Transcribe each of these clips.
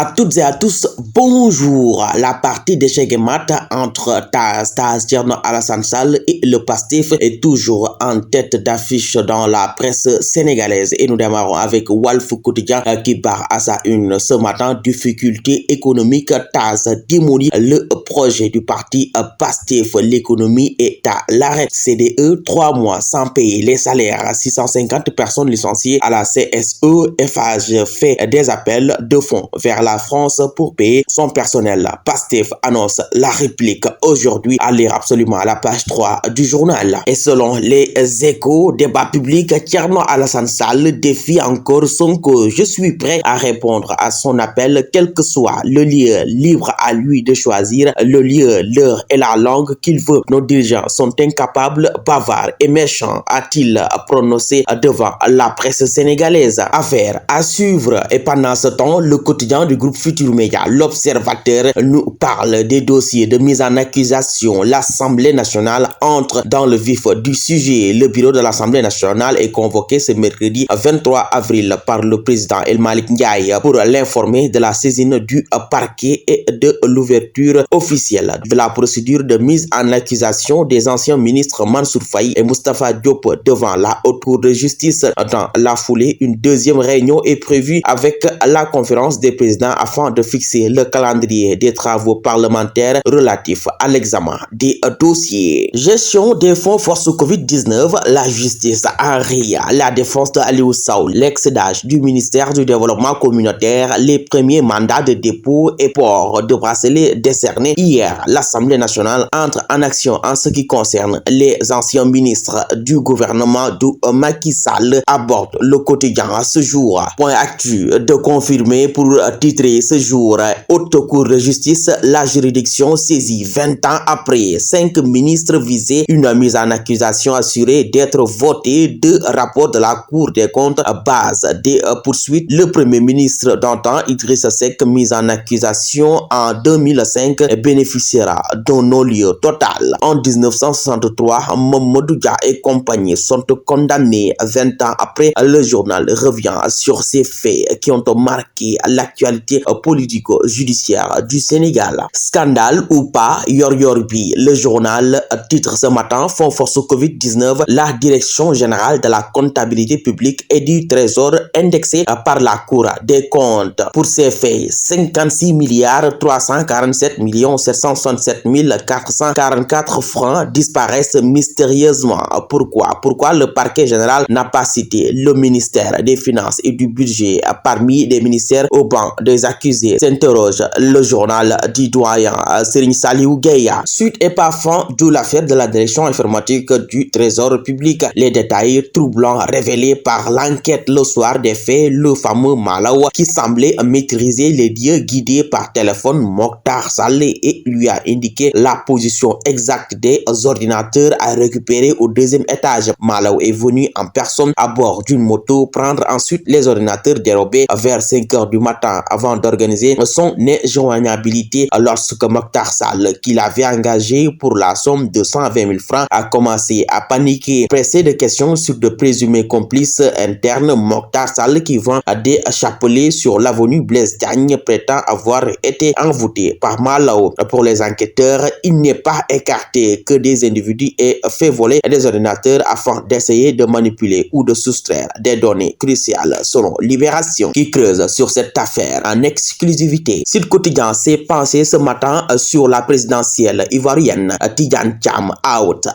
À toutes et à tous, bonjour. La partie d'échec et mat entre Taz Thierno Alassane Sall et le PASTEF est toujours en tête d'affiche dans la presse sénégalaise. Et nous démarrons avec Walf Quotidien qui part à sa une ce matin. Difficultés économiques, Taz démolit le projet du parti PASTEF. L'économie est à l'arrêt. CDE, 3 mois sans payer les salaires. 650 personnes licenciées à la CSE. FH fait des appels de fonds vers la France pour payer son personnel. PASTEF annonce la réplique aujourd'hui, à lire absolument à la page 3 du journal. Et selon les Échos, débat public, Thierno Alassane Sall défie encore Sonko. Je suis prêt à répondre à son appel, quel que soit le lieu, libre à lui de choisir le lieu, l'heure et la langue qu'il veut. Nos dirigeants sont incapables, bavards et méchants, a-t-il prononcé devant la presse sénégalaise. Affaire à suivre. Et pendant ce temps, le quotidien du groupe Futur Média, l'Observateur, nous parle des dossiers de mise en accusation. L'Assemblée nationale entre dans le vif du sujet. Le bureau de l'Assemblée nationale est convoqué ce mercredi 23 avril par le président El Malick Ndiaye pour l'informer de la saisine du parquet et de l'ouverture officielle de la procédure de mise en accusation des anciens ministres Mansour Faye et Moustapha Diop devant la Haute Cour de justice. Dans la foulée, une deuxième réunion est prévue avec la conférence des présidents afin de fixer le calendrier des travaux parlementaires relatifs à l'examen des dossiers. Gestion des fonds force Covid-19, la justice en RIA, la défense de Aliou Sow, l'ex-DAGE du ministère du Développement communautaire, les premiers mandats de dépôt et port de bracelets décernés hier. L'Assemblée nationale entre en action en ce qui concerne les anciens ministres du gouvernement de Macky Sall, aborde le quotidien à ce jour. Point actu de confirmer pour titrer ce jour. Haute Cour de justice, la juridiction saisie 20 ans après. 5 ministres visés, une mise en accusation assurée d'être votée. 2 rapports de la Cour des comptes base des poursuites. Le premier ministre d'antan, Idrissa Seck, mise en accusation en 2005, bénéficiera d'un non-lieu total. En 1963, Mamadou Dia et compagnie sont condamnés 20 ans après. Le journal revient sur ces faits qui ont marqué l'actualité politico-judiciaire du Sénégal. Scandale ou pas, Yorbi, le journal titre ce matin, Fonds force Covid-19, la direction générale de la comptabilité publique et du trésor indexée par la Cour des comptes. Pour ces faits, 56 milliards 347 millions 767 444 francs disparaissent mystérieusement. Pourquoi le parquet général n'a pas cité le ministère des Finances et du Budget parmi les ministères au banc des accusés, s'interroge le journal du doyen Serigne Saliou Gueye. Suite et pas fin de l'affaire de la direction informatique du Trésor public. Les détails troublants révélés par l'enquête le soir des faits, le fameux Malaw qui semblait maîtriser les lieux guidés par téléphone Mokhtar Sall et lui a indiqué la position exacte des ordinateurs à récupérer au deuxième étage. Malaw est venu en personne à bord d'une moto prendre ensuite les ordinateurs dérobés vers 5 heures du matin avant d'organiser son injoignabilité lorsque Mokhtar Sall, qui l'avait engagé pour la somme de 120 000 francs, a commencé à paniquer. Pressé de questions sur de présumés complices internes, Mokhtar Sall, qui vend des chapelets sur l'avenue Blaise Diagne, prétend avoir été envoûté par Malaw. Pour les enquêteurs, il n'est pas écarté que des individus aient fait voler des ordinateurs afin d'essayer de manipuler ou de soustraire des données cruciales, selon Libération, qui creuse sur cette affaire en exclusivité. Sud Quotidien s'est pensé ce matin sur la présidentielle ivoirienne. Tidjane Thiam out.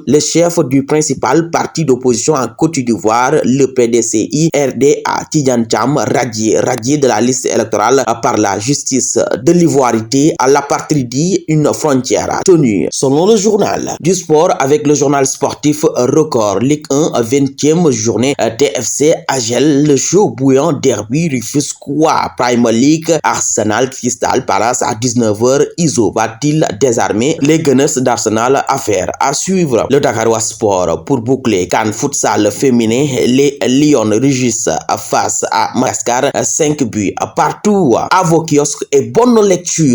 Le chef du principal parti d'opposition en Côte d'Ivoire, le PDCI-RDA, Tidjane Thiam, radié de la liste électorale par la justice de l'ivoirité à l'apatridie, une frontière tenue. Selon le journal du sport, avec le journal sportif Record, Ligue 1, 20e journée, TFC Agel, le chaud bouillant derby Rufisquois, Premier League, Arsenal Crystal Palace à 19h. Iso va-t-il désarmer les Gunners d'Arsenal? Affaire à suivre. Le Dakarois Sport pour boucler CAN futsal féminin, les Lions rugissent face à Madagascar, 5 buts partout. À vos kiosques et bonne lecture.